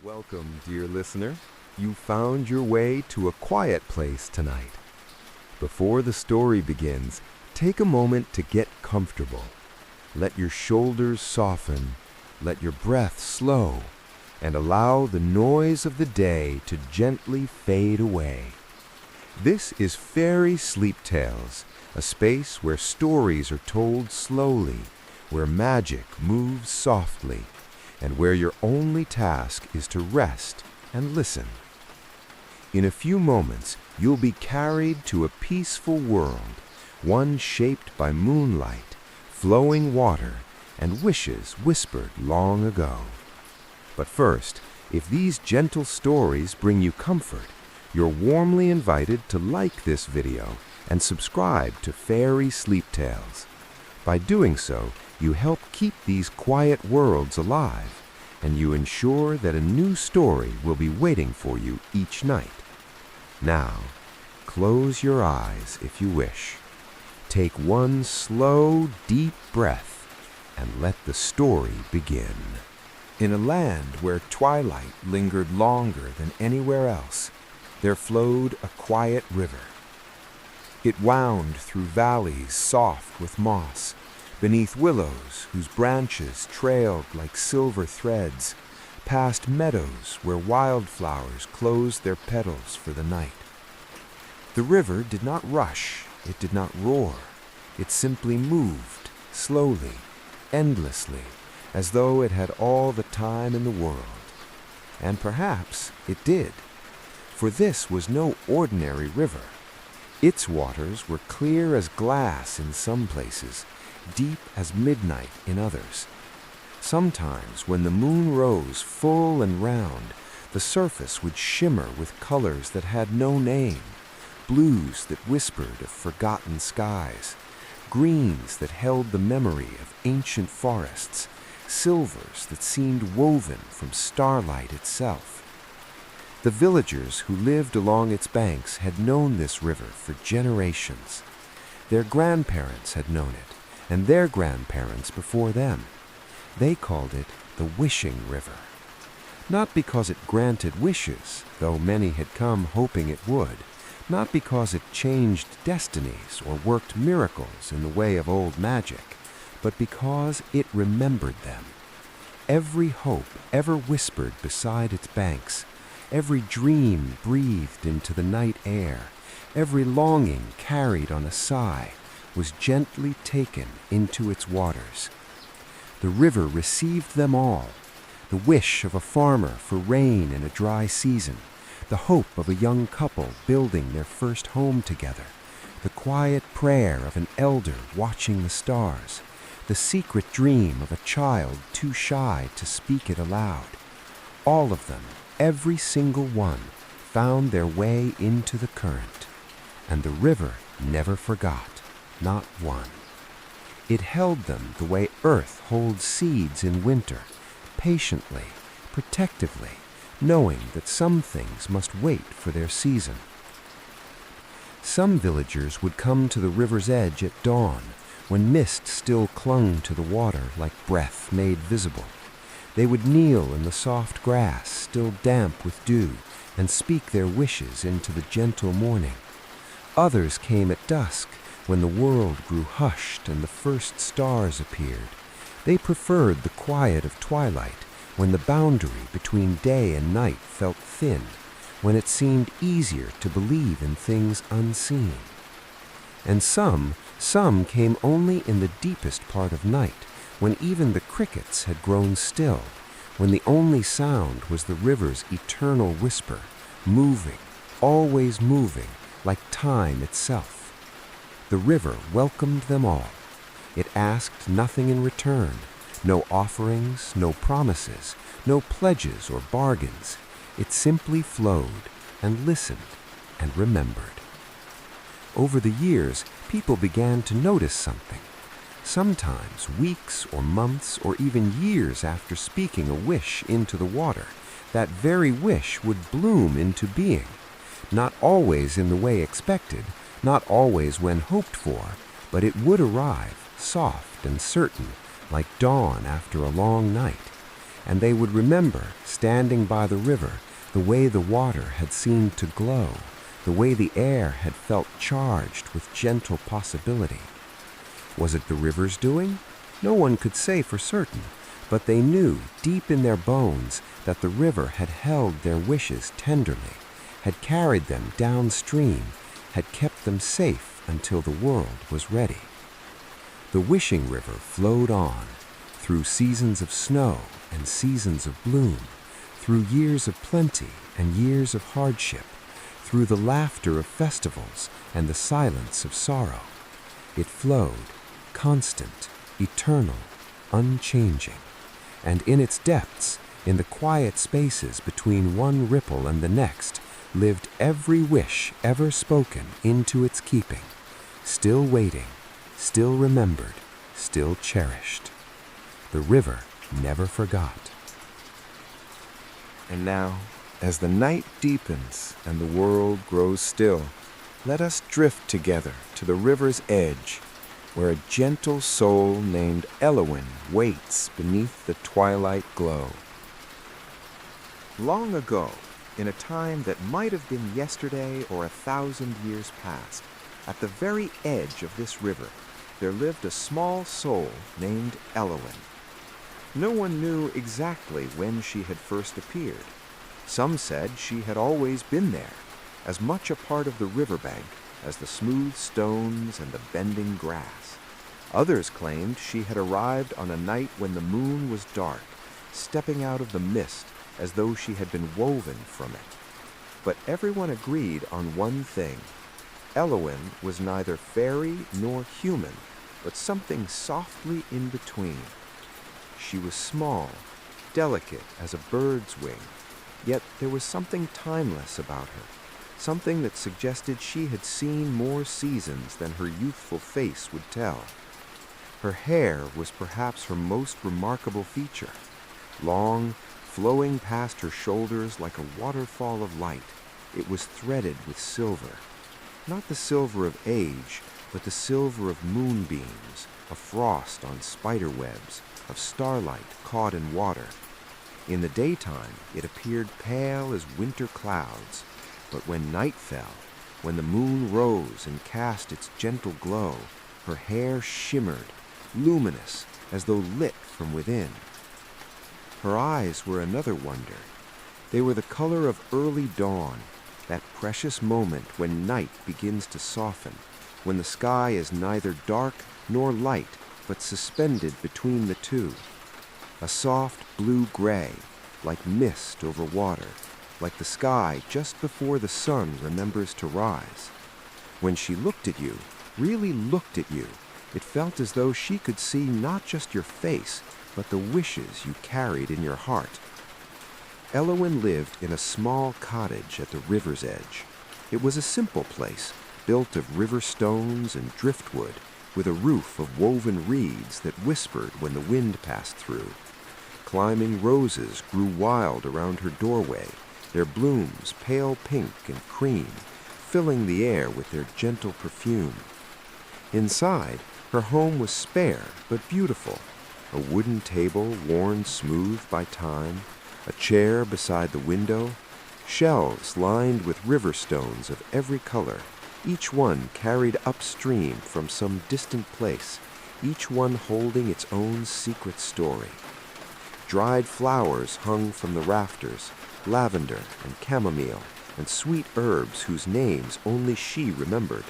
Welcome, dear listener. You found your way to a quiet place tonight. Before the story begins, take a moment to get comfortable. Let your shoulders soften, let your breath slow, and allow the noise of the day to gently fade away. This is Fairy Sleep Tales, a space where stories are told slowly, where magic moves softly, and where your only task is to rest and listen. In a few moments, you'll be carried to a peaceful world, one shaped by moonlight, flowing water, and wishes whispered long ago. But first, if these gentle stories bring you comfort, you're warmly invited to like this video and subscribe to Fairy Sleep Tales. By doing so, you help keep these quiet worlds alive, and you ensure that a new story will be waiting for you each night. Now, close your eyes if you wish. Take one slow, deep breath, and let the story begin. In a land where twilight lingered longer than anywhere else, there flowed a quiet river. It wound through valleys soft with moss, beneath willows whose branches trailed like silver threads, past meadows where wildflowers closed their petals for the night. The river did not rush, it did not roar, it simply moved, slowly, endlessly, as though it had all the time in the world. And perhaps it did, for this was no ordinary river. Its waters were clear as glass in some places, deep as midnight in others. Sometimes, when the moon rose full and round, the surface would shimmer with colors that had no name, blues that whispered of forgotten skies, greens that held the memory of ancient forests, silvers that seemed woven from starlight itself. The villagers who lived along its banks had known this river for generations. Their grandparents had known it, and their grandparents before them. They called it the Wishing River. Not because it granted wishes, though many had come hoping it would, not because it changed destinies or worked miracles in the way of old magic, but because it remembered them. Every hope ever whispered beside its banks, every dream breathed into the night air, every longing carried on a sigh, was gently taken into its waters. The river received them all, the wish of a farmer for rain in a dry season, the hope of a young couple building their first home together, the quiet prayer of an elder watching the stars, the secret dream of a child too shy to speak it aloud. All of them, every single one, found their way into the current, and the river never forgot, not one. It held them the way earth holds seeds in winter, patiently, protectively, knowing that some things must wait for their season. Some villagers would come to the river's edge at dawn, when mist still clung to the water like breath made visible. They would kneel in the soft grass, still damp with dew, and speak their wishes into the gentle morning. Others came at dusk, when the world grew hushed and the first stars appeared. They preferred the quiet of twilight, when the boundary between day and night felt thin, when it seemed easier to believe in things unseen. And some came only in the deepest part of night, when even the crickets had grown still, when the only sound was the river's eternal whisper, moving, always moving, like time itself. The river welcomed them all. It asked nothing in return, no offerings, no promises, no pledges or bargains. It simply flowed and listened and remembered. Over the years, people began to notice something. Sometimes weeks or months or even years after speaking a wish into the water, that very wish would bloom into being, not always in the way expected, not always when hoped for, but it would arrive, soft and certain, like dawn after a long night. and they would remember, standing by the river, the way the water had seemed to glow, the way the air had felt charged with gentle possibility. Was it the river's doing? No one could say for certain, but they knew deep in their bones that the river had held their wishes tenderly, had carried them downstream, had kept them safe until the world was ready. The wishing river flowed on, through seasons of snow and seasons of bloom, through years of plenty and years of hardship, through the laughter of festivals and the silence of sorrow. It flowed, constant, eternal, unchanging, and in its depths, in the quiet spaces between one ripple and the next, lived every wish ever spoken into its keeping, still waiting, still remembered, still cherished. The river never forgot. And now, as the night deepens and the world grows still, let us drift together to the river's edge, where a gentle soul named Elowen waits beneath the twilight glow. Long ago, in a time that might have been yesterday or 1,000 years past, at the very edge of this river, there lived a small soul named Elowen. No one knew exactly when she had first appeared. Some said she had always been there, as much a part of the riverbank as the smooth stones and the bending grass. Others claimed she had arrived on a night when the moon was dark, stepping out of the mist as though she had been woven from it. But everyone agreed on one thing. Elowen was neither fairy nor human, but something softly in between. She was small, delicate as a bird's wing, yet there was something timeless about her, something that suggested she had seen more seasons than her youthful face would tell. Her hair was perhaps her most remarkable feature, long, flowing past her shoulders like a waterfall of light. It was threaded with silver, not the silver of age, but the silver of moonbeams, of frost on spider webs, of starlight caught in water. In the daytime, it appeared pale as winter clouds, but when night fell, when the moon rose and cast its gentle glow, her hair shimmered, luminous, as though lit from within. Her eyes were another wonder. They were the color of early dawn, that precious moment when night begins to soften, when the sky is neither dark nor light, but suspended between the two. A soft blue-gray, like mist over water, like the sky just before the sun remembers to rise. When she looked at you, really looked at you, it felt as though she could see not just your face, but the wishes you carried in your heart. Elowen lived in a small cottage at the river's edge. It was a simple place, built of river stones and driftwood, with a roof of woven reeds that whispered when the wind passed through. Climbing roses grew wild around her doorway, their blooms pale pink and cream, filling the air with their gentle perfume. Inside, her home was spare but beautiful. A wooden table worn smooth by time, a chair beside the window, shelves lined with river stones of every color, each one carried upstream from some distant place, each one holding its own secret story. Dried flowers hung from the rafters, lavender and chamomile, and sweet herbs whose names only she remembered.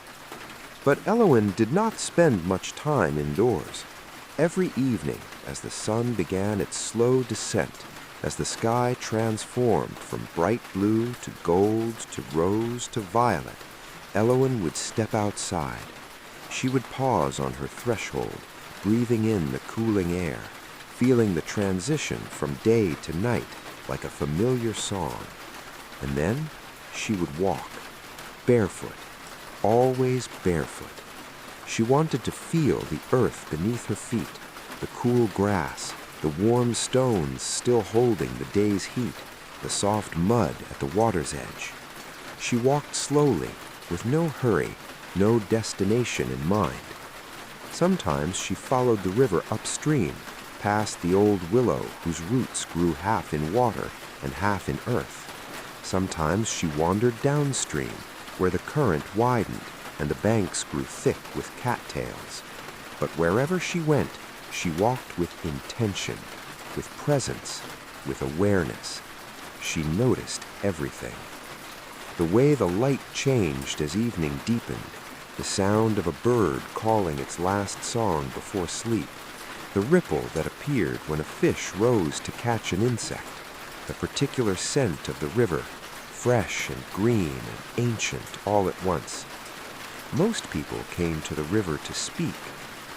But Elowen did not spend much time indoors. Every evening, as the sun began its slow descent, as the sky transformed from bright blue to gold to rose to violet, Elowen would step outside. She would pause on her threshold, breathing in the cooling air, feeling the transition from day to night like a familiar song. And then she would walk, barefoot, always barefoot. She wanted to feel the earth beneath her feet, the cool grass, the warm stones still holding the day's heat, the soft mud at the water's edge. She walked slowly, with no hurry, no destination in mind. Sometimes she followed the river upstream, past the old willow whose roots grew half in water and half in earth. Sometimes she wandered downstream, where the current widened and the banks grew thick with cattails. But wherever she went, she walked with intention, with presence, with awareness. She noticed everything. The way the light changed as evening deepened, the sound of a bird calling its last song before sleep, the ripple that appeared when a fish rose to catch an insect, the particular scent of the river, fresh and green and ancient all at once. Most people came to the river to speak,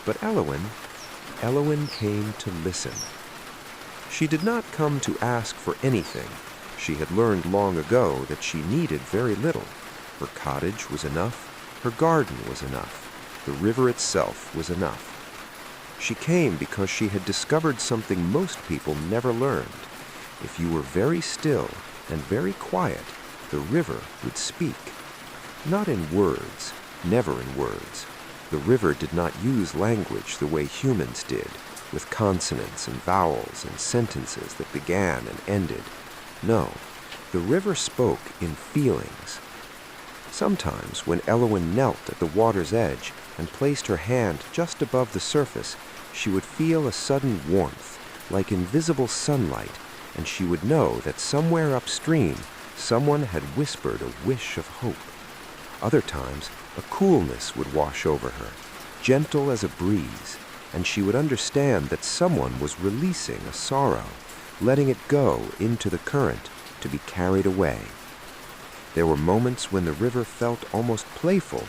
but Elowen came to listen. She did not come to ask for anything. She had learned long ago that she needed very little. Her cottage was enough, her garden was enough, the river itself was enough. She came because she had discovered something most people never learned. If you were very still and very quiet, the river would speak. Not in words, never in words. The river did not use language the way humans did, with consonants and vowels and sentences that began and ended. No, the river spoke in feelings. Sometimes, when Elowen knelt at the water's edge and placed her hand just above the surface, she would feel a sudden warmth, like invisible sunlight, and she would know that somewhere upstream, someone had whispered a wish of hope. Other times, a coolness would wash over her, gentle as a breeze, and she would understand that someone was releasing a sorrow, letting it go into the current to be carried away. There were moments when the river felt almost playful,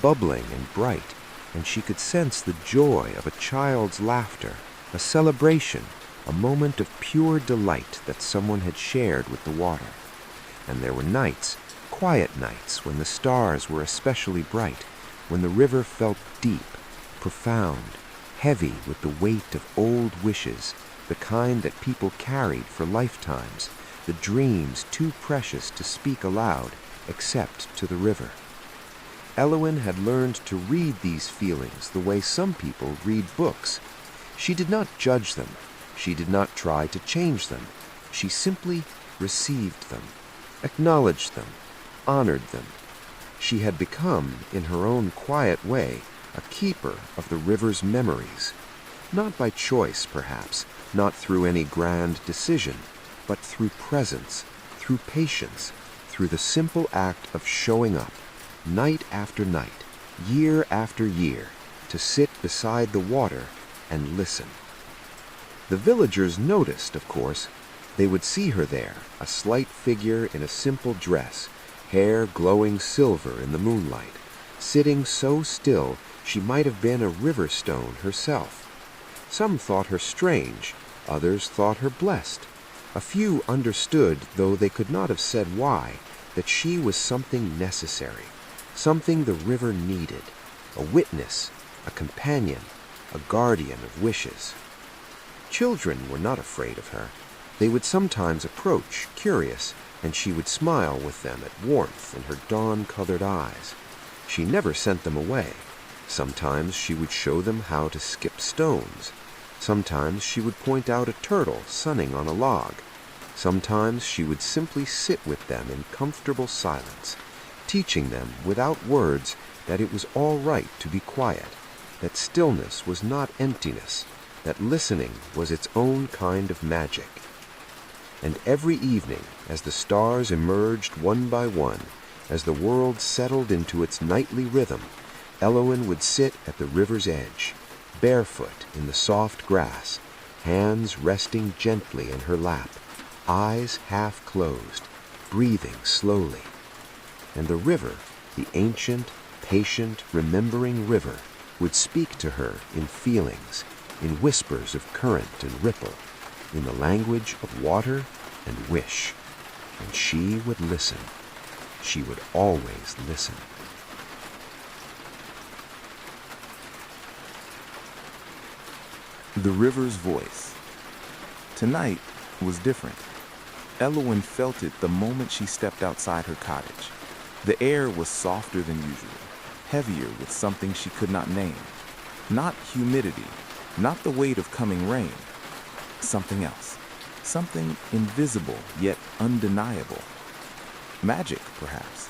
bubbling and bright, and she could sense the joy of a child's laughter, a celebration, a moment of pure delight that someone had shared with the water. And there were nights, quiet nights, when the stars were especially bright, when the river felt deep, profound, heavy with the weight of old wishes, the kind that people carried for lifetimes, the dreams too precious to speak aloud except to the river. Elowen had learned to read these feelings the way some people read books. She did not judge them. She did not try to change them. She simply received them, acknowledged them, honored them. She had become, in her own quiet way, a keeper of the river's memories. Not by choice, perhaps, not through any grand decision, but through presence, through patience, through the simple act of showing up, night after night, year after year, to sit beside the water and listen. The villagers noticed, of course. They would see her there, a slight figure in a simple dress, hair glowing silver in the moonlight, sitting so still she might have been a river stone herself. Some thought her strange, others thought her blessed. A few understood, though they could not have said why, that she was something necessary, something the river needed, a witness, a companion, a guardian of wishes. Children were not afraid of her. They would sometimes approach, curious, and she would smile with them at warmth in her dawn-colored eyes. She never sent them away. Sometimes she would show them how to skip stones. Sometimes she would point out a turtle sunning on a log. Sometimes she would simply sit with them in comfortable silence, teaching them without words that it was all right to be quiet, that stillness was not emptiness, that listening was its own kind of magic. And every evening, as the stars emerged one by one, as the world settled into its nightly rhythm, Elowen would sit at the river's edge, barefoot in the soft grass, hands resting gently in her lap, eyes half closed, breathing slowly. And the river, the ancient, patient, remembering river, would speak to her in feelings, in whispers of current and ripple, in the language of water and wish. And she would listen. She would always listen. The river's voice. Tonight was different. Elowen felt it the moment she stepped outside her cottage. The air was softer than usual, heavier with something she could not name. Not humidity, not the weight of coming rain, something else. Something invisible yet undeniable. Magic, perhaps.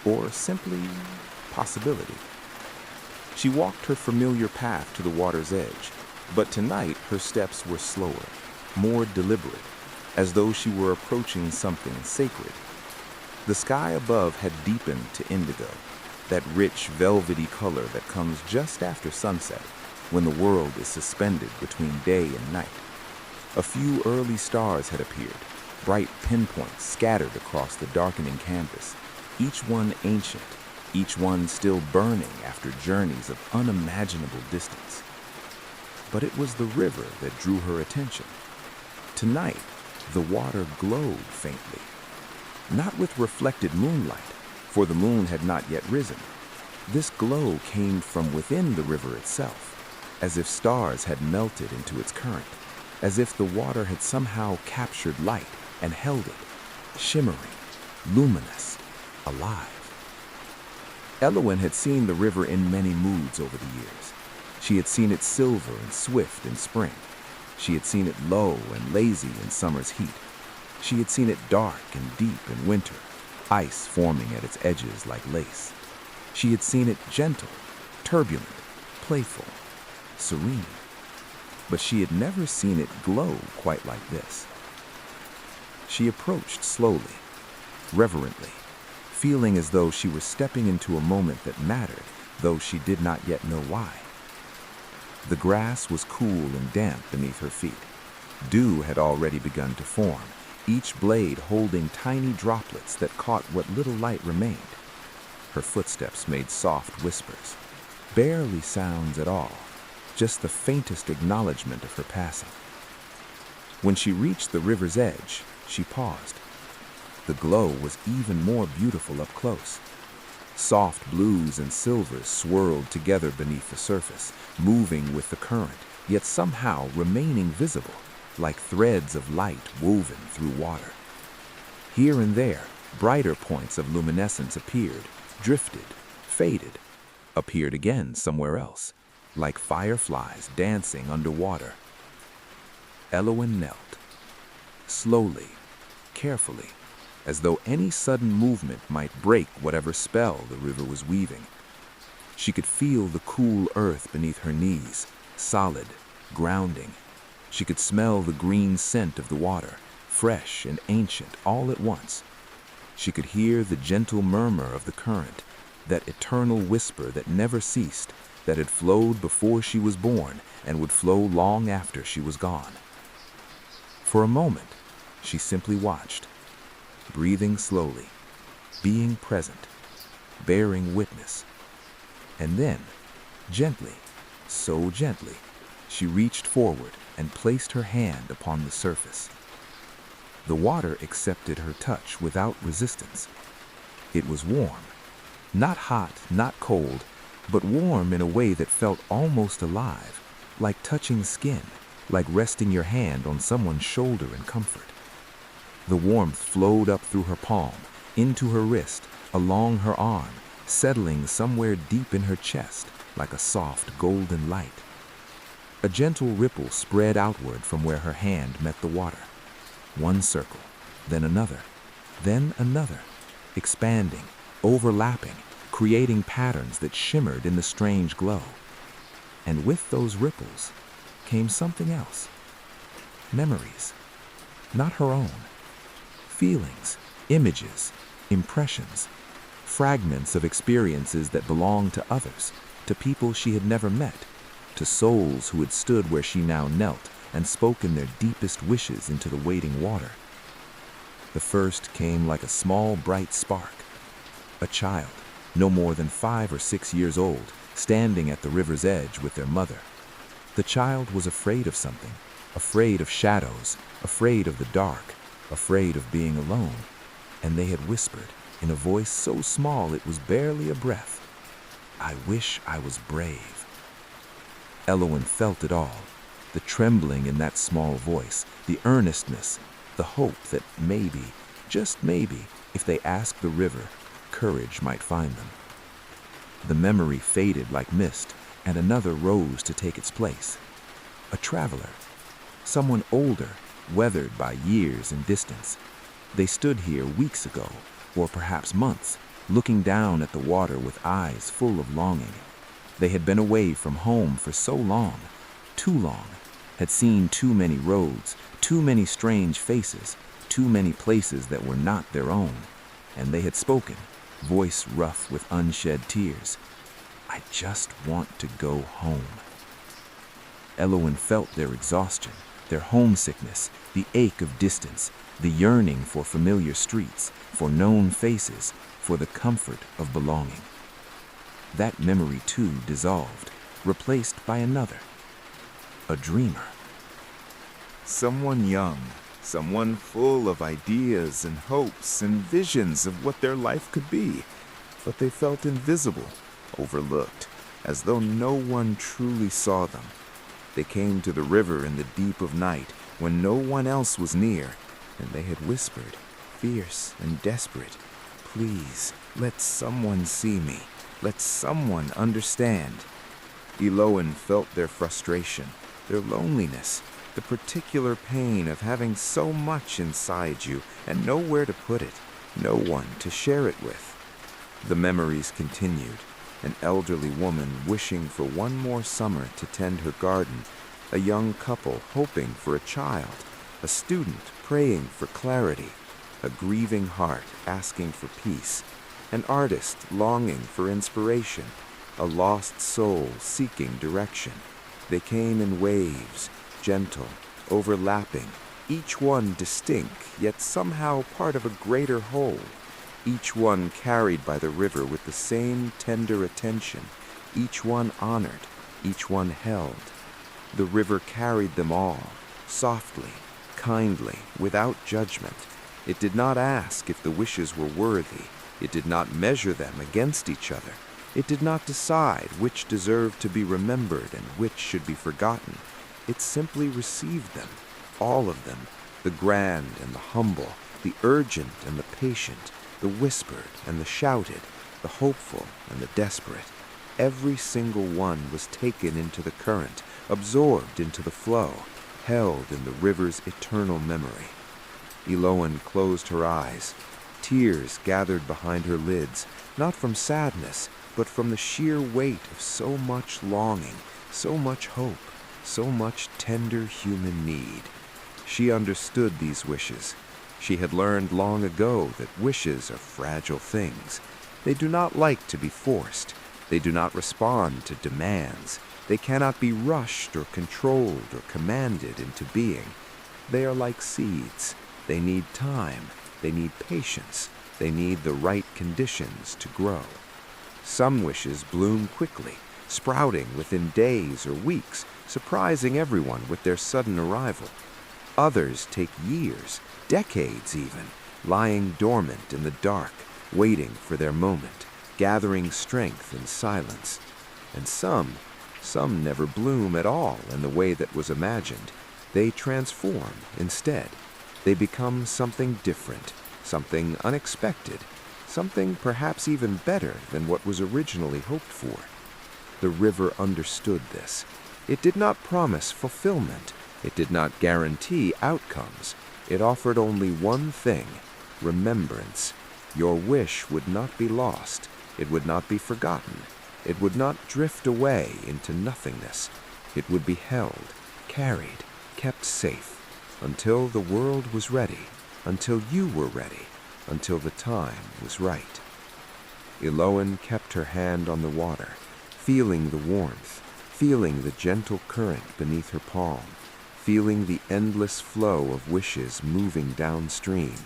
Or simply possibility. She walked her familiar path to the water's edge, but tonight her steps were slower, more deliberate, as though she were approaching something sacred. The sky above had deepened to indigo, that rich, velvety color that comes just after sunset, when the world is suspended between day and night. A few early stars had appeared, bright pinpoints scattered across the darkening canvas, each one ancient, each one still burning after journeys of unimaginable distance. But it was the river that drew her attention. Tonight, the water glowed faintly, not with reflected moonlight, for the moon had not yet risen. This glow came from within the river itself, as if stars had melted into its current, as if the water had somehow captured light and held it, shimmering, luminous, alive. Elowen had seen the river in many moods over the years. She had seen it silver and swift in spring. She had seen it low and lazy in summer's heat. She had seen it dark and deep in winter, ice forming at its edges like lace. She had seen it gentle, turbulent, playful, serene. But she had never seen it glow quite like this. She approached slowly, reverently, feeling as though she were stepping into a moment that mattered, though she did not yet know why. The grass was cool and damp beneath her feet. Dew had already begun to form, each blade holding tiny droplets that caught what little light remained. Her footsteps made soft whispers, barely sounds at all, just the faintest acknowledgement of her passing. When she reached the river's edge, she paused. The glow was even more beautiful up close. Soft blues and silvers swirled together beneath the surface, moving with the current, yet somehow remaining visible, like threads of light woven through water. Here and there, brighter points of luminescence appeared, drifted, faded, appeared again somewhere else, like fireflies dancing underwater. Elowen knelt, slowly, carefully, as though any sudden movement might break whatever spell the river was weaving. She could feel the cool earth beneath her knees, solid, grounding. She could smell the green scent of the water, fresh and ancient all at once. She could hear the gentle murmur of the current, that eternal whisper that never ceased, that had flowed before she was born and would flow long after she was gone. For a moment, she simply watched, breathing slowly, being present, bearing witness. And then, gently, so gently, she reached forward and placed her hand upon the surface. The water accepted her touch without resistance. It was warm, not hot, not cold, but warm in a way that felt almost alive, like touching skin, like resting your hand on someone's shoulder in comfort. The warmth flowed up through her palm, into her wrist, along her arm, settling somewhere deep in her chest, like a soft golden light. A gentle ripple spread outward from where her hand met the water. One circle, then another, expanding, overlapping, creating patterns that shimmered in the strange glow. And with those ripples came something else. Memories, not her own. Feelings, images, impressions, fragments of experiences that belonged to others, to people she had never met, to souls who had stood where she now knelt and spoken their deepest wishes into the waiting water. The first came like a small bright spark. A child, no more than 5 or 6 years old, standing at the river's edge with their mother. The child was afraid of something, afraid of shadows, afraid of the dark, afraid of being alone, and they had whispered, in a voice so small it was barely a breath, "I wish I was brave." Elowen felt it all, the trembling in that small voice, the earnestness, the hope that maybe, just maybe, if they asked the river, courage might find them. The memory faded like mist, and another rose to take its place. A traveler, Someone older, weathered by years and distance. They stood here weeks ago, or perhaps months, looking down at the water with eyes full of longing. They had been away from home for so long, too long, had seen too many roads, too many strange faces, too many places that were not their own, and they had spoken, voice rough with unshed tears. "I just want to go home." Elowen felt their exhaustion, their homesickness, the ache of distance, the yearning for familiar streets, for known faces, for the comfort of belonging. That memory too dissolved, replaced by another, a dreamer. Someone young, someone full of ideas and hopes and visions of what their life could be, but they felt invisible, overlooked, as though no one truly saw them. They came to the river in the deep of night when no one else was near, and they had whispered, fierce and desperate, "Please, let someone see me. Let someone understand." Elowen felt their frustration, their loneliness, the particular pain of having so much inside you and nowhere to put it, no one to share it with. The memories continued. An elderly woman wishing for one more summer to tend her garden, a young couple hoping for a child, a student praying for clarity, a grieving heart asking for peace, an artist longing for inspiration, a lost soul seeking direction. They came in waves, gentle, overlapping, each one distinct, yet somehow part of a greater whole. Each one carried by the river with the same tender attention, each one honored, each one held. The river carried them all, softly, kindly, without judgment. It did not ask if the wishes were worthy. It did not measure them against each other. It did not decide which deserved to be remembered and which should be forgotten. It simply received them, all of them, the grand and the humble, the urgent and the patient, the whispered and the shouted, the hopeful and the desperate. Every single one was taken into the current, absorbed into the flow, held in the river's eternal memory. Elowen closed her eyes. Tears gathered behind her lids, not from sadness, but from the sheer weight of so much longing, so much hope, so much tender human need. She understood these wishes. She had learned long ago that wishes are fragile things. They do not like to be forced. They do not respond to demands. They cannot be rushed or controlled or commanded into being. They are like seeds. They need time. They need patience. They need the right conditions to grow. Some wishes bloom quickly, sprouting within days or weeks, surprising everyone with their sudden arrival. Others take years, decades even, lying dormant in the dark, waiting for their moment, gathering strength in silence. And some never bloom at all in the way that was imagined. They transform instead. They become something different, something unexpected, something perhaps even better than what was originally hoped for. The river understood this. It did not promise fulfillment. It did not guarantee outcomes. It offered only one thing: remembrance. Your wish would not be lost. It would not be forgotten. It would not drift away into nothingness. It would be held, carried, kept safe, until the world was ready, until you were ready, until the time was right. Elowen kept her hand on the water, feeling the warmth, feeling the gentle current beneath her palm, feeling the endless flow of wishes moving downstream.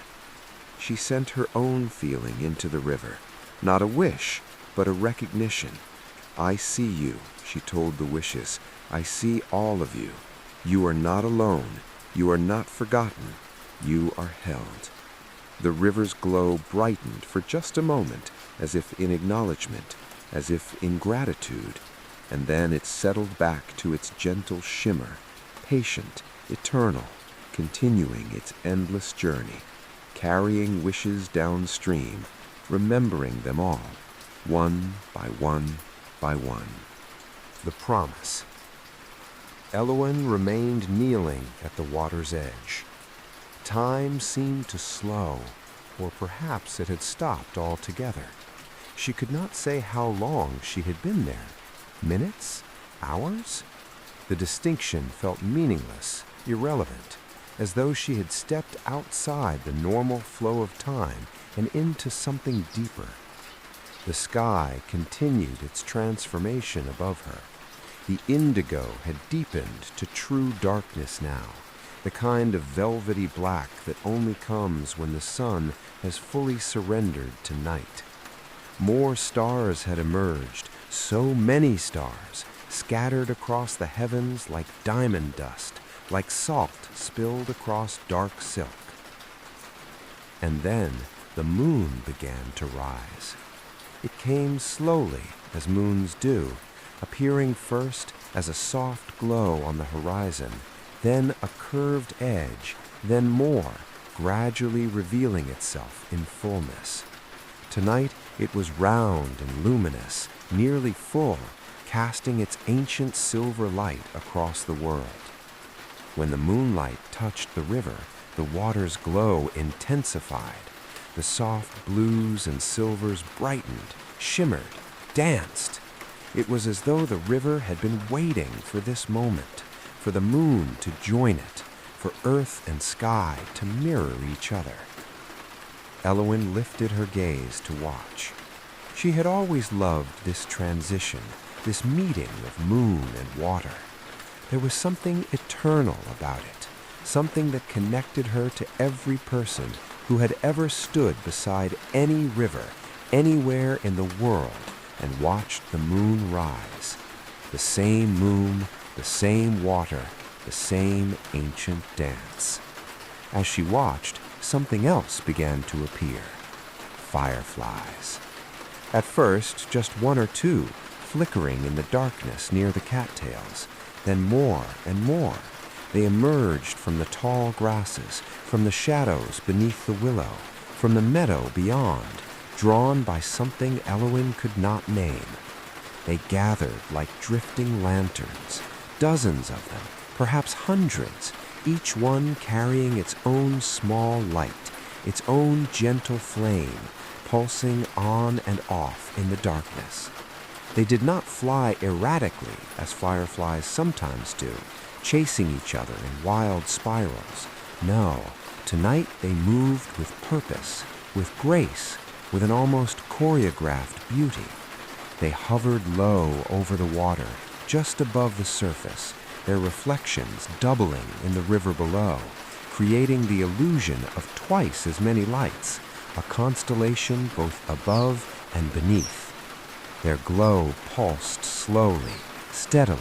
She sent her own feeling into the river, not a wish, but a recognition. "I see you," she told the wishes. "I see all of you. You are not alone. You are not forgotten. You are held." The river's glow brightened for just a moment, as if in acknowledgement, as if in gratitude, and then it settled back to its gentle shimmer, patient, eternal, continuing its endless journey, carrying wishes downstream, remembering them all, one by one by one. The promise. Elowen remained kneeling at the water's edge. Time seemed to slow, or perhaps it had stopped altogether. She could not say how long she had been there. Minutes? Hours? The distinction felt meaningless, irrelevant, as though she had stepped outside the normal flow of time and into something deeper. The sky continued its transformation above her. The indigo had deepened to true darkness now, the kind of velvety black that only comes when the sun has fully surrendered to night. More stars had emerged, so many stars, scattered across the heavens like diamond dust, like salt spilled across dark silk. And then the moon began to rise. It came slowly, as moons do, appearing first as a soft glow on the horizon, then a curved edge, then more, gradually revealing itself in fullness. Tonight it was round and luminous, nearly full, casting its ancient silver light across the world. When the moonlight touched the river, the water's glow intensified. The soft blues and silvers brightened, shimmered, danced. It was as though the river had been waiting for this moment, for the moon to join it, for earth and sky to mirror each other. Elowen lifted her gaze to watch. She had always loved this transition, this meeting of moon and water. There was something eternal about it, something that connected her to every person who had ever stood beside any river, anywhere in the world, and watched the moon rise. The same moon, the same water, the same ancient dance. As she watched, something else began to appear. Fireflies. At first, just one or two, flickering in the darkness near the cattails. Then more and more. They emerged from the tall grasses, from the shadows beneath the willow, from the meadow beyond, drawn by something Elowen could not name. They gathered like drifting lanterns, dozens of them, perhaps hundreds, each one carrying its own small light, its own gentle flame, pulsing on and off in the darkness. They did not fly erratically, as fireflies sometimes do, chasing each other in wild spirals. No, tonight they moved with purpose, with grace, with an almost choreographed beauty. They hovered low over the water, just above the surface, their reflections doubling in the river below, creating the illusion of twice as many lights, a constellation both above and beneath. Their glow pulsed slowly, steadily,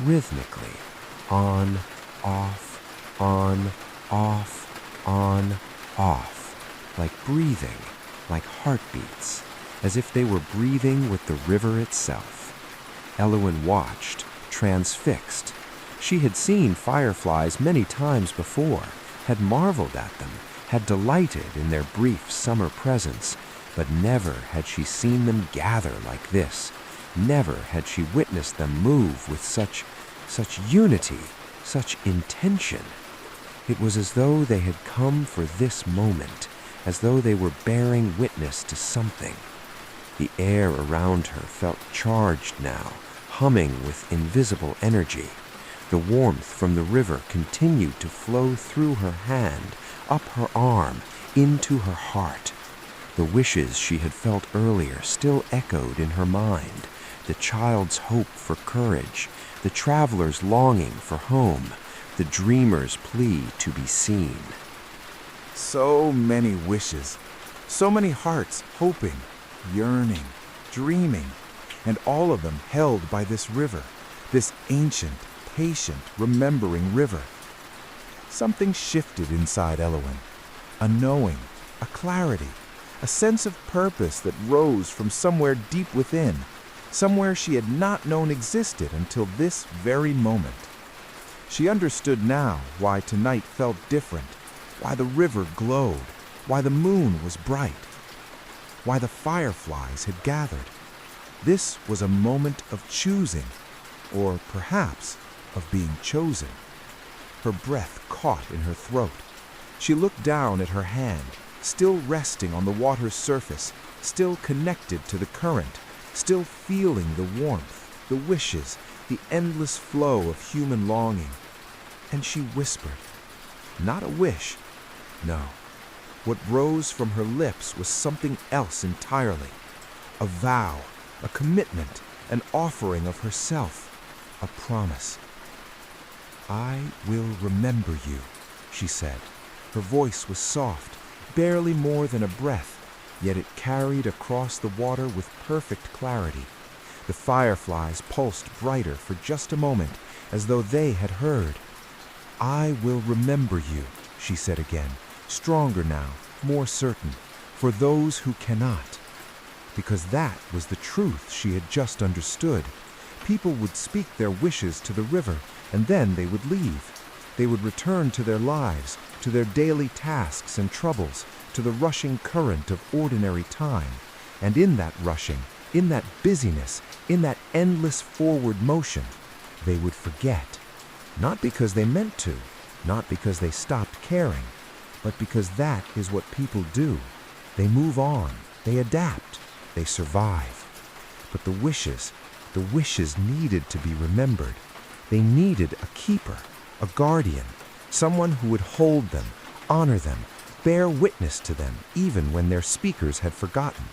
rhythmically, on, off, on, off, on, off, like breathing, like heartbeats, as if they were breathing with the river itself. Elowen watched, transfixed. She had seen fireflies many times before, had marveled at them, had delighted in their brief summer presence, but never had she seen them gather like this. Never had she witnessed them move with such unity, such intention. It was as though they had come for this moment, as though they were bearing witness to something. The air around her felt charged now, humming with invisible energy. The warmth from the river continued to flow through her hand, up her arm, into her heart. The wishes she had felt earlier still echoed in her mind, the child's hope for courage, the traveler's longing for home, the dreamer's plea to be seen. So many wishes, so many hearts hoping, yearning, dreaming, and all of them held by this river, this ancient, patient, remembering river. Something shifted inside Elowen, a knowing, a clarity, a sense of purpose that rose from somewhere deep within, somewhere she had not known existed until this very moment. She understood now why tonight felt different, why the river glowed, why the moon was bright, why the fireflies had gathered. This was a moment of choosing, or perhaps of being chosen. Her breath caught in her throat. She looked down at her hand, still resting on the water's surface, still connected to the current, still feeling the warmth, the wishes, the endless flow of human longing. And she whispered, not a wish, no. What rose from her lips was something else entirely. A vow, a commitment, an offering of herself, a promise. I will remember you, she said. Her voice was soft, barely more than a breath, yet it carried across the water with perfect clarity. The fireflies pulsed brighter for just a moment, as though they had heard. I will remember you, she said again, stronger now, more certain, for those who cannot. Because that was the truth she had just understood. People would speak their wishes to the river, and then they would leave. They would return to their lives, to their daily tasks and troubles, to the rushing current of ordinary time. And in that rushing, in that busyness, in that endless forward motion, they would forget. Not because they meant to, not because they stopped caring, but because that is what people do. They move on, they adapt, they survive. But the wishes needed to be remembered. They needed a keeper, a guardian, someone who would hold them, honor them, bear witness to them, even when their speakers had forgotten.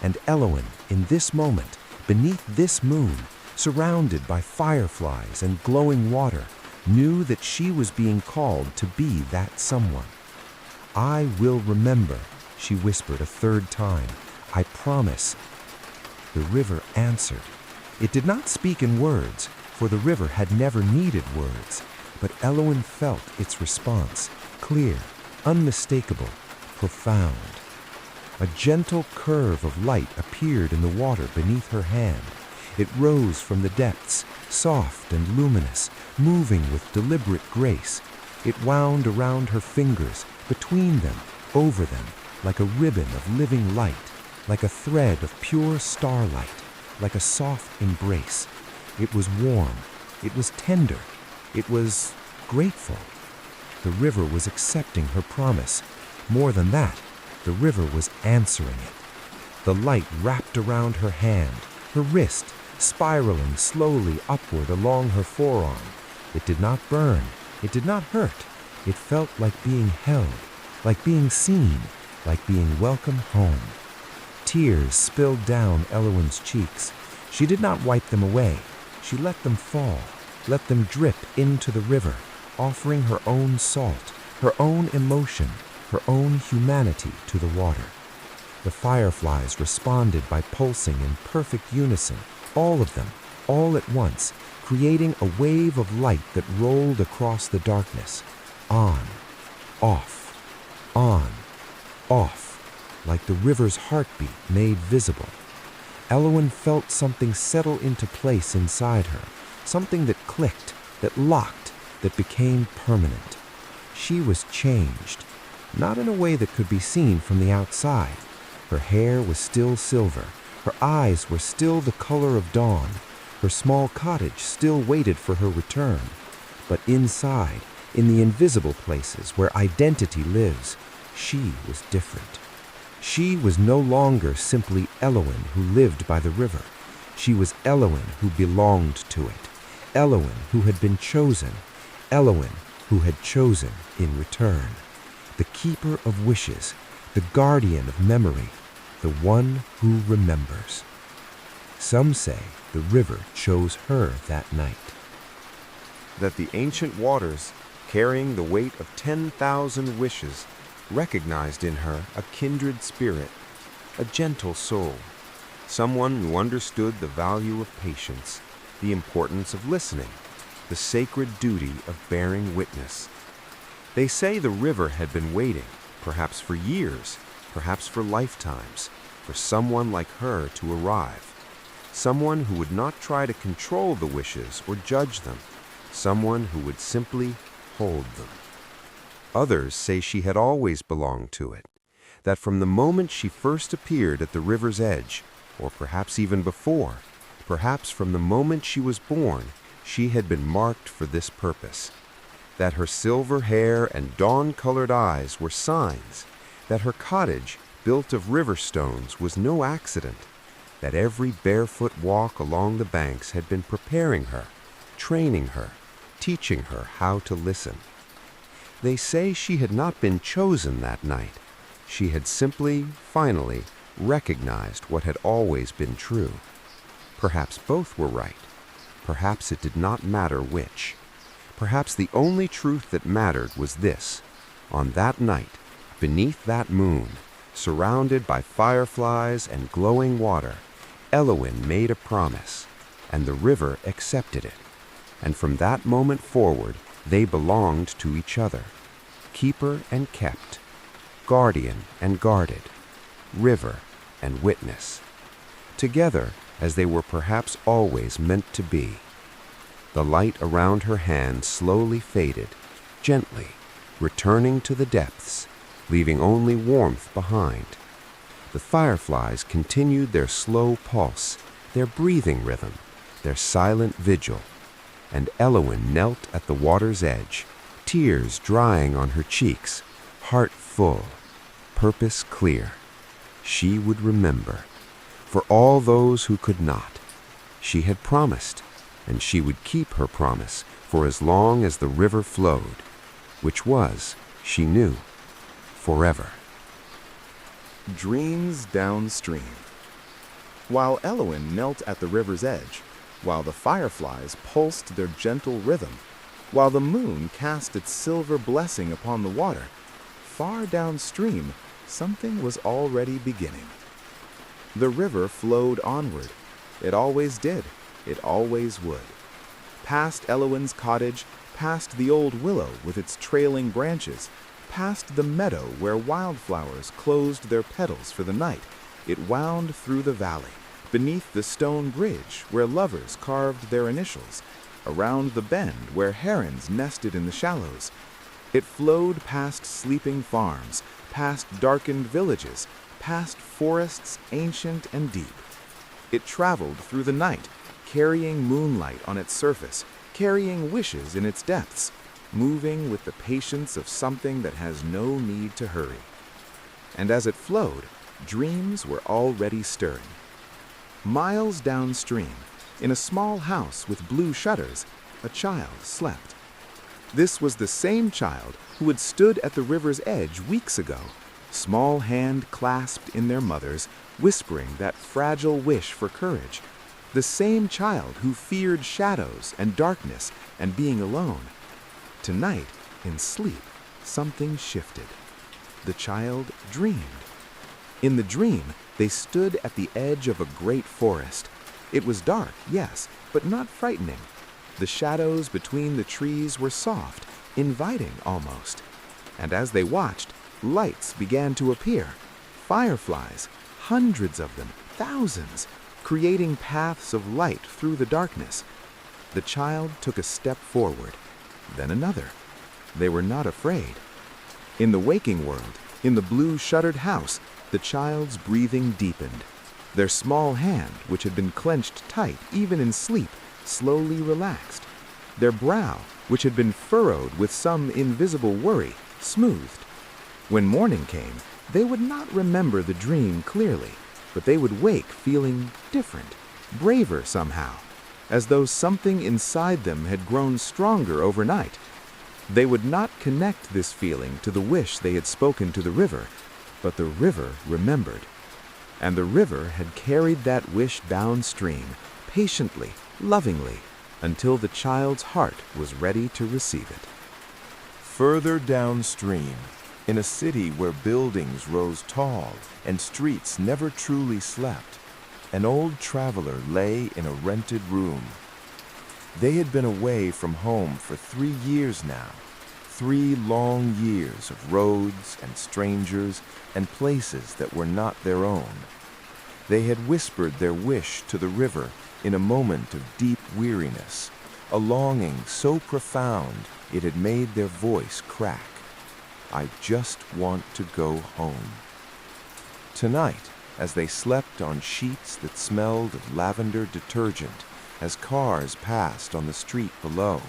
And Elowen, in this moment, beneath this moon, surrounded by fireflies and glowing water, knew that she was being called to be that someone. I will remember, she whispered a third time. I promise. The river answered. It did not speak in words, for the river had never needed words, but Elowen felt its response, clear, unmistakable, profound. A gentle curve of light appeared in the water beneath her hand. It rose from the depths, soft and luminous, moving with deliberate grace. It wound around her fingers, between them, over them, like a ribbon of living light, like a thread of pure starlight, like a soft embrace. It was warm, it was tender, it was grateful. The river was accepting her promise. More than that, the river was answering it. The light wrapped around her hand, her wrist, spiraling slowly upward along her forearm. It did not burn, it did not hurt. It felt like being held, like being seen, like being welcomed home. Tears spilled down Elowen's cheeks. She did not wipe them away. She let them fall, let them drip into the river, offering her own salt, her own emotion, her own humanity to the water. The fireflies responded by pulsing in perfect unison, all of them, all at once, creating a wave of light that rolled across the darkness. On, off, like the river's heartbeat made visible. Elowen felt something settle into place inside her, something that clicked, that locked, that became permanent. She was changed, not in a way that could be seen from the outside. Her hair was still silver, her eyes were still the color of dawn, her small cottage still waited for her return. But inside, in the invisible places where identity lives, she was different. She was no longer simply Elowen who lived by the river. She was Elowen who belonged to it, Elowen who had been chosen, Elowen who had chosen in return. The keeper of wishes, the guardian of memory, the one who remembers. Some say the river chose her that night. That the ancient waters, carrying the weight of 10,000 wishes, recognized in her a kindred spirit, a gentle soul, someone who understood the value of patience, the importance of listening, the sacred duty of bearing witness. They say the river had been waiting, perhaps for years, perhaps for lifetimes, for someone like her to arrive, someone who would not try to control the wishes or judge them, someone who would simply hold them. Others say she had always belonged to it, that from the moment she first appeared at the river's edge, or perhaps even before, perhaps from the moment she was born, she had been marked for this purpose, that her silver hair and dawn-colored eyes were signs, that her cottage, built of river stones, was no accident, that every barefoot walk along the banks had been preparing her, training her, teaching her how to listen. They say she had not been chosen that night. She had simply, finally, recognized what had always been true. Perhaps both were right. Perhaps it did not matter which. Perhaps the only truth that mattered was this: on that night, beneath that moon, surrounded by fireflies and glowing water, Elowen made a promise, and the river accepted it. And from that moment forward, they belonged to each other, keeper and kept, guardian and guarded, river and witness, together as they were perhaps always meant to be. The light around her hand slowly faded, gently, returning to the depths, leaving only warmth behind. The fireflies continued their slow pulse, their breathing rhythm, their silent vigil, and Elowen knelt at the water's edge, tears drying on her cheeks, heart full, purpose clear. She would remember. For all those who could not, she had promised, and she would keep her promise for as long as the river flowed, which was, she knew, forever. Dreams downstream. While Elowen knelt at the river's edge, while the fireflies pulsed their gentle rhythm, while the moon cast its silver blessing upon the water, far downstream something was already beginning. The river flowed onward. It always did. It always would. Past Elowen's cottage, past the old willow with its trailing branches, past the meadow where wildflowers closed their petals for the night, it wound through the valley, beneath the stone bridge where lovers carved their initials, around the bend where herons nested in the shallows. It flowed past sleeping farms, past darkened villages, past forests ancient and deep. It traveled through the night, carrying moonlight on its surface, carrying wishes in its depths, moving with the patience of something that has no need to hurry. And as it flowed, dreams were already stirring. Miles downstream, in a small house with blue shutters, a child slept. This was the same child who had stood at the river's edge weeks ago, small hand clasped in their mother's, whispering that fragile wish for courage. The same child who feared shadows and darkness and being alone. Tonight, in sleep, something shifted. The child dreamed. In the dream, they stood at the edge of a great forest. It was dark, yes, but not frightening. The shadows between the trees were soft, inviting almost. And as they watched, lights began to appear. Fireflies, hundreds of them, thousands, creating paths of light through the darkness. The child took a step forward, then another. They were not afraid. In the waking world, in the blue-shuttered house, the child's breathing deepened. Their small hand, which had been clenched tight even in sleep, slowly relaxed. Their brow, which had been furrowed with some invisible worry, smoothed. When morning came, they would not remember the dream clearly, but they would wake feeling different, braver somehow, as though something inside them had grown stronger overnight. They would not connect this feeling to the wish they had spoken to the river, but the river remembered. And the river had carried that wish downstream, patiently, lovingly, until the child's heart was ready to receive it. Further downstream, in a city where buildings rose tall and streets never truly slept, an old traveler lay in a rented room. They had been away from home for 3 years now, 3 long years of roads and strangers and places that were not their own. They had whispered their wish to the river in a moment of deep weariness, a longing so profound it had made their voice crack. I just want to go home. Tonight, as they slept on sheets that smelled of lavender detergent, as cars passed on the street below,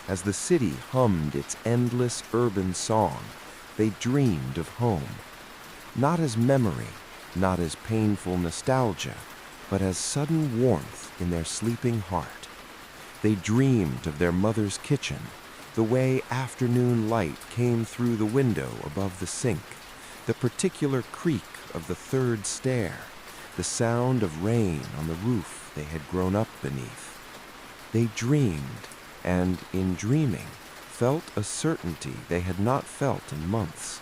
as the city hummed its endless urban song, they dreamed of home. Not as memory, not as painful nostalgia, but as sudden warmth in their sleeping heart. They dreamed of their mother's kitchen, the way afternoon light came through the window above the sink, the particular creak of the third stair, the sound of rain on the roof they had grown up beneath. They dreamed, and in dreaming, felt a certainty they had not felt in months.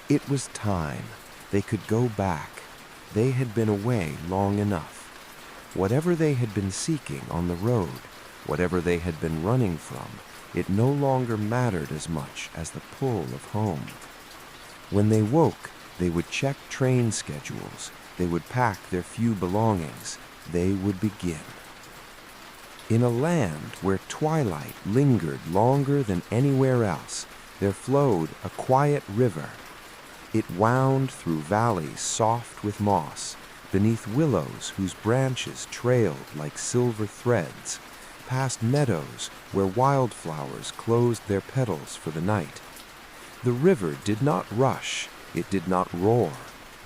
It was time. They could go back. They had been away long enough. Whatever they had been seeking on the road, whatever they had been running from, it no longer mattered as much as the pull of home. When they woke, they would check train schedules, they would pack their few belongings, they would begin. In a land where twilight lingered longer than anywhere else, there flowed a quiet river. It wound through valleys soft with moss, beneath willows whose branches trailed like silver threads, past meadows where wildflowers closed their petals for the night. The river did not rush, it did not roar,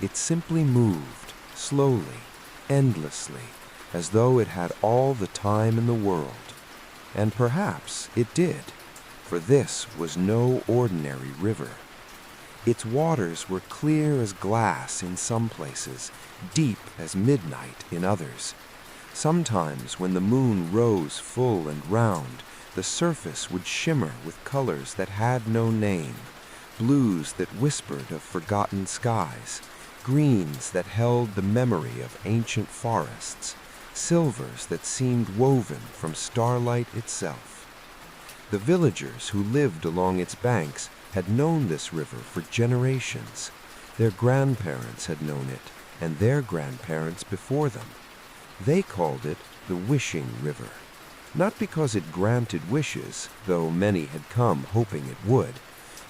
it simply moved, slowly, endlessly, as though it had all the time in the world. And perhaps it did, for this was no ordinary river. Its waters were clear as glass in some places, deep as midnight in others. Sometimes when the moon rose full and round, the surface would shimmer with colors that had no name, blues that whispered of forgotten skies, greens that held the memory of ancient forests, silvers that seemed woven from starlight itself. The villagers who lived along its banks had known this river for generations. Their grandparents had known it, and their grandparents before them. They called it the Wishing River, not because it granted wishes, though many had come hoping it would,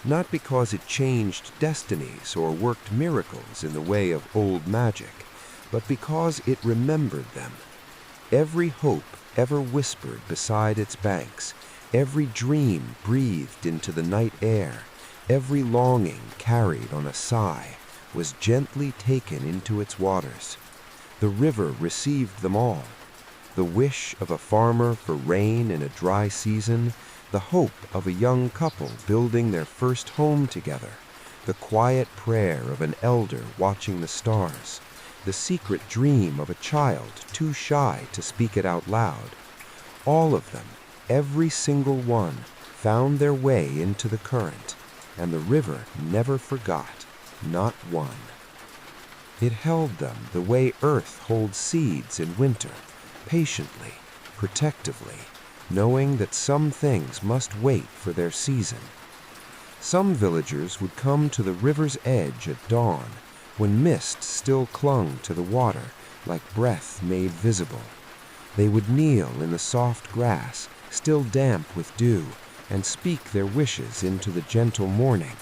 not because it changed destinies or worked miracles in the way of old magic, but because it remembered them. Every hope ever whispered beside its banks, every dream breathed into the night air, every longing carried on a sigh, was gently taken into its waters. The river received them all. The wish of a farmer for rain in a dry season, the hope of a young couple building their first home together, the quiet prayer of an elder watching the stars, the secret dream of a child too shy to speak it out loud. All of them, every single one, found their way into the current, and the river never forgot, not one. It held them the way earth holds seeds in winter, patiently, protectively, knowing that some things must wait for their season. Some villagers would come to the river's edge at dawn, when mist still clung to the water like breath made visible. They would kneel in the soft grass, still damp with dew, and speak their wishes into the gentle morning.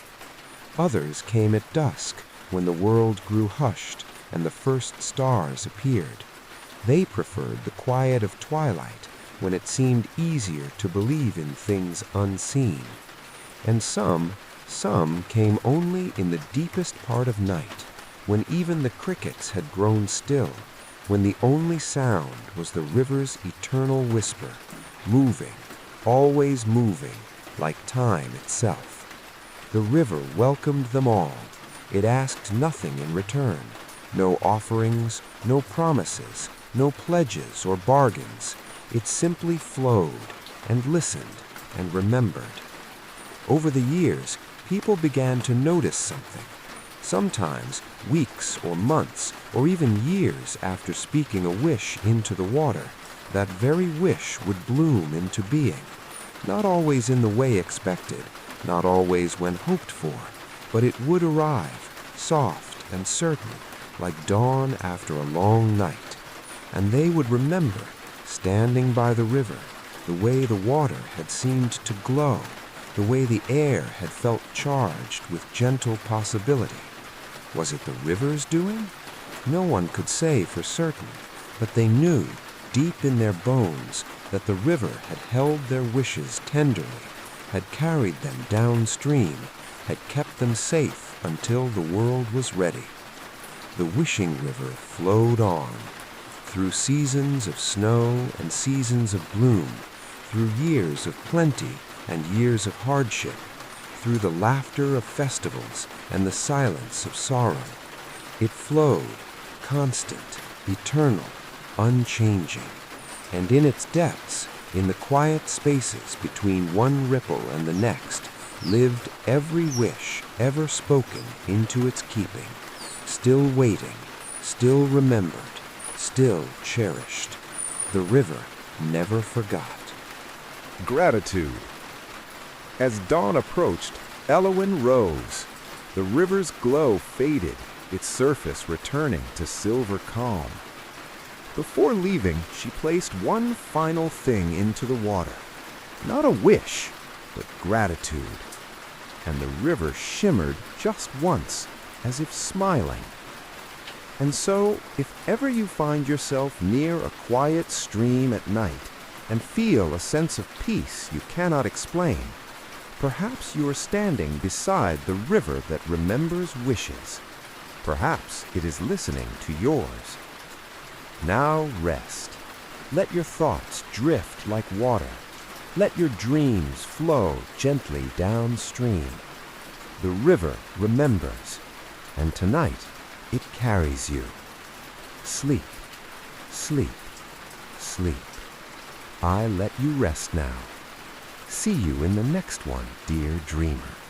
Others came at dusk, when the world grew hushed and the first stars appeared. They preferred the quiet of twilight, when it seemed easier to believe in things unseen. And some came only in the deepest part of night, when even the crickets had grown still, when the only sound was the river's eternal whisper, moving, always moving, like time itself. The river welcomed them all. It asked nothing in return, no offerings, no promises, no pledges or bargains. It simply flowed and listened and remembered. Over the years, people began to notice something. Sometimes weeks or months or even years after speaking a wish into the water, that very wish would bloom into being. Not always in the way expected, not always when hoped for, but it would arrive, soft and certain, like dawn after a long night. And they would remember, standing by the river, the way the water had seemed to glow, the way the air had felt charged with gentle possibility. Was it the river's doing? No one could say for certain, but they knew deep in their bones that the river had held their wishes tenderly, had carried them downstream, had kept them safe until the world was ready. The wishing river flowed on, through seasons of snow and seasons of bloom, through years of plenty and years of hardship, through the laughter of festivals and the silence of sorrow. It flowed, constant, eternal, unchanging, and in its depths, in the quiet spaces between one ripple and the next, lived every wish ever spoken into its keeping, still waiting, still remembered, still cherished. The river never forgot. Gratitude. As dawn approached, Elowen rose. The river's glow faded, its surface returning to silver calm. Before leaving, she placed one final thing into the water. Not a wish, but gratitude. And the river shimmered just once, as if smiling. And so, if ever you find yourself near a quiet stream at night and feel a sense of peace you cannot explain, perhaps you are standing beside the river that remembers wishes. Perhaps it is listening to yours. Now rest. Let your thoughts drift like water. Let your dreams flow gently downstream. The river remembers, and tonight it carries you. Sleep, sleep, sleep. I let you rest now. See you in the next one, dear dreamer.